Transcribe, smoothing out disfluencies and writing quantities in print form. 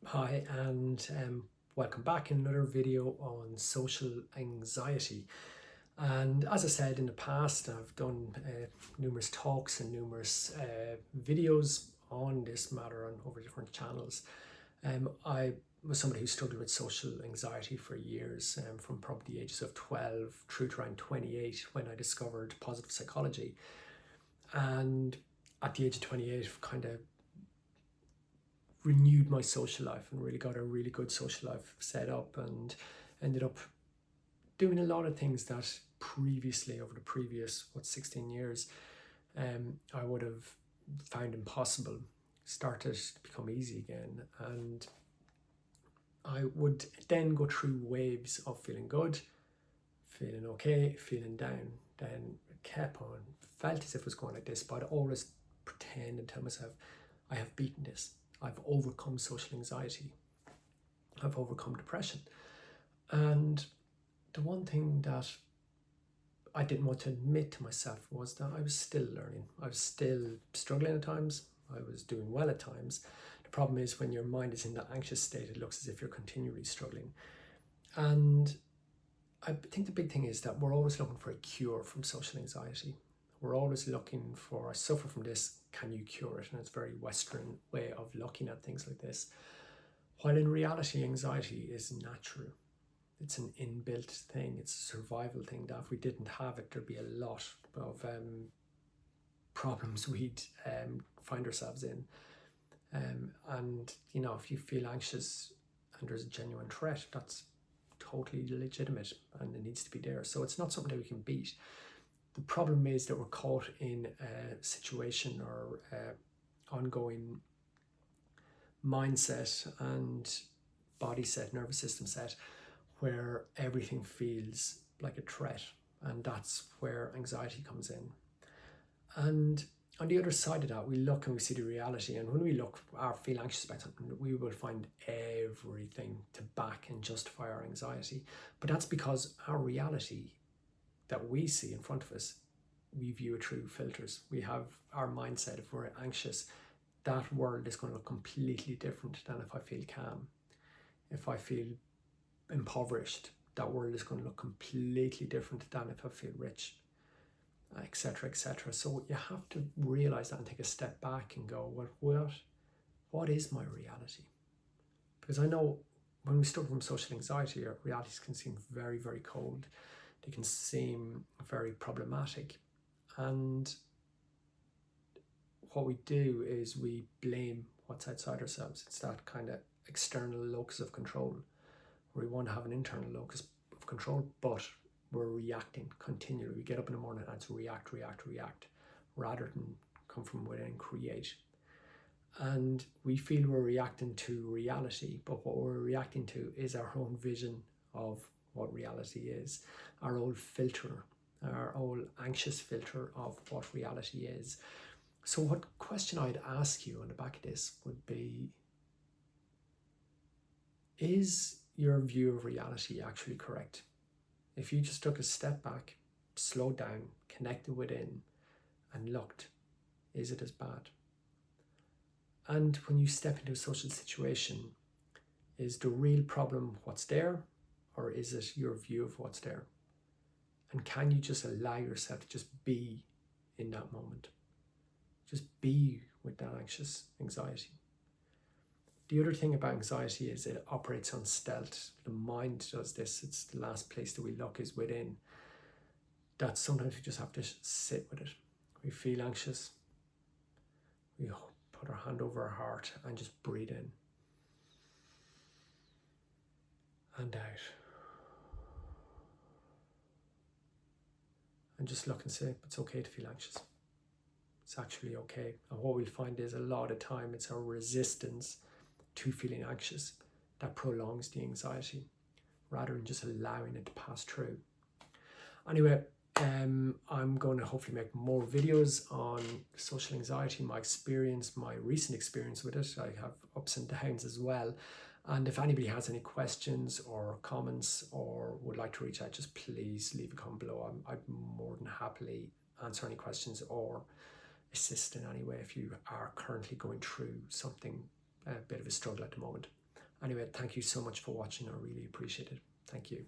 Hi, and welcome back in another video on social anxiety. And as I said in the past, I've done numerous talks and numerous videos on this matter on over different channels. I was somebody who struggled with social anxiety for years, from probably the ages of 12 through to around 28 when I discovered positive psychology. And at the age of 28, kind of renewed my social life and really got a really good social life set up, and ended up doing a lot of things that previously, over the previous 16 years, I would have found impossible, started to become easy again. And I would then go through waves of feeling good, feeling okay, feeling down. Then it kept on, felt as if it was going like this, but I'd always pretend and tell myself, I have beaten this. I've overcome social anxiety. I've overcome depression. And the one thing that I didn't want to admit to myself was that I was still learning. I was still struggling at times. I was doing well at times. The problem is when your mind is in that anxious state, it looks as if you're continually struggling. And I think the big thing is that we're always looking for a cure from social anxiety. We're always looking for, I suffer from this, can you cure it? And it's a very Western way of looking at things like this. While in reality, anxiety is natural. It's an inbuilt thing. It's a survival thing that if we didn't have it, there'd be a lot of problems we'd find ourselves in. And, if you feel anxious and there's a genuine threat, that's totally legitimate and it needs to be there. So it's not something that we can beat. The problem is that we're caught in a situation or ongoing mindset and body set, nervous system set, where everything feels like a threat, and that's where anxiety comes in. And on the other side of that, we look and we see the reality, and when we look or feel anxious about something, we will find everything to back and justify our anxiety. But that's because our reality that we see in front of us, we view it through filters. We have our mindset. If we're anxious, that world is going to look completely different than if I feel calm. If I feel impoverished, that world is going to look completely different than if I feel rich, etc., etc. So you have to realize that and take a step back and go, well, what is my reality? Because I know when we suffer from social anxiety, our realities can seem very, very cold. They can seem very problematic. And what we do is we blame what's outside ourselves. It's that kind of external locus of control, where we want to have an internal locus of control, but we're reacting continually. We get up in the morning and it's react, rather than come from within and create. And we feel we're reacting to reality, but what we're reacting to is our own vision of what reality is, our old filter, our old anxious filter of what reality is. So what question I'd ask you on the back of this would be, is your view of reality actually correct? If you just took a step back, slowed down, connected within, and looked, is it as bad? And when you step into a social situation, is the real problem what's there, or is it your view of what's there? And can you just allow yourself to just be in that moment? Just be with that anxious anxiety. The other thing about anxiety is it operates on stealth. The mind does this. It's the last place that we look is within. That sometimes we just have to sit with it. We feel anxious. We put our hand over our heart and just breathe in and out. And just look and say, it's okay to feel anxious. It's actually okay. And what we'll find is a lot of time it's our resistance to feeling anxious that prolongs the anxiety, rather than just allowing it to pass through. Anyway, I'm going to hopefully make more videos on social anxiety, my experience, my recent experience with it. I have ups and downs as well. And if anybody has any questions or comments or would like to reach out, just please leave a comment below. I'd more than happily answer any questions or assist in any way if you are currently going through something, a bit of a struggle at the moment. Anyway, thank you so much for watching. I really appreciate it. Thank you.